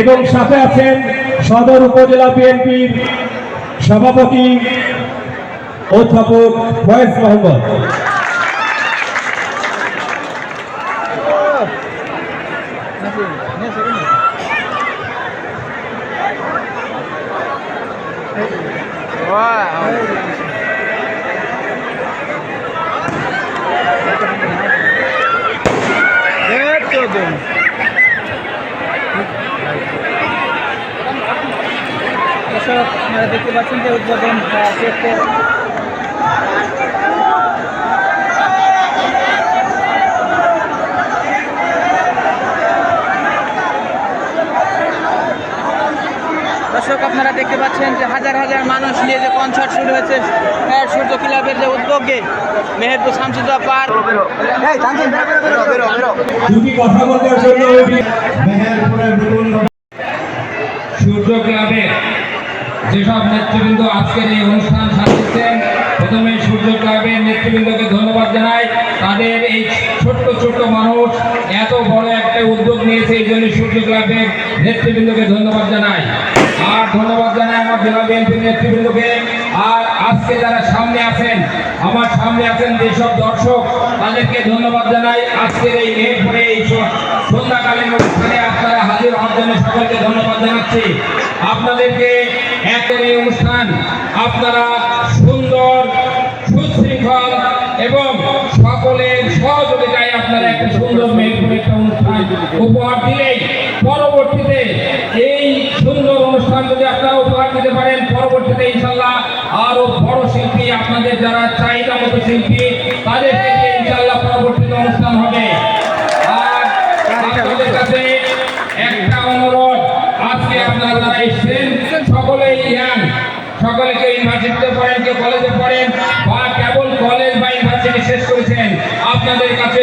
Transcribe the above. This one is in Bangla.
এবং সাথে আছেন সদর উপজেলা বিএনপির সভাপতি অধ্যাপক ফয়েজ মোহাম্মদ। আপনারা দেখতে পাচ্ছেন যে উদ্বোধন করতে দর্শক আপনারা দেখতে পাচ্ছেন যে হাজার হাজার মানুষ নিয়ে যে কনসার্ট শুরু হয়েছে সূর্য ক্লাবের যে উদ্যোগে মেহেরপুর শামসুদ্দোহা পার্ক। দুটি কথা বলার জন্য সূর্য ক্লাবের যেসব নেতৃবৃন্দ আজকের এই অনুষ্ঠান সাজিয়েছেন, প্রথমে সূর্য ক্লাবের নেতৃবৃন্দকে ধন্যবাদ জানাই। তাদের এই ছোট্ট ছোট্ট মানুষ এত বড় একটা উদ্যোগ নিয়েছে, এই জন্য সূর্য ক্লাবের নেতৃবৃন্দকে ধন্যবাদ জানাই। আর ধন্যবাদ জানাই আমার জেলা বিএনপির নেতৃবৃন্দকে। আর আজকে যারা সামনে আছেন, আমার সামনে আছেন যেসব দর্শক, তাদেরকে ধন্যবাদ জানাই। আজকের এই মেহেরপুরে এই সন্ধ্যাকালীন অনুষ্ঠানে আপনারা হাজির হওয়ার জন্য সকলকে ধন্যবাদ জানাচ্ছি। আপনাদেরকে একের এই অনুষ্ঠান আপনারা সুন্দর, সুশৃঙ্খল এবং সকলের সহযোগিতায় আপনারা একটা সুন্দর মেহেরপুরে একটা অনুষ্ঠান উপহার দিলেই পরবর্তীতে এই সুন্দর অনুষ্ঠান যদি আপনারা উপহার দিতে পারেন, পরবর্তীতে ইনশাল্লাহ আরো বড় শিল্পী, আপনাদের যারা চাহিদা মতো শিল্পী, তাদেরকে দিয়ে ইনশাল্লাহ পরবর্তীতে অনুষ্ঠান হবে। আর আপনাদের কাছে একটা অনুরোধ, আজকে আপনারা যারা এসেছেন সকলেই ইয়াং, সকলেকে ইউনিভার্সিটিতে পড়েন, কেউ কলেজে পড়েন বা কেবল কলেজ বা ইউনিভার্সিটি শেষ করেছেন, আপনাদের কাছে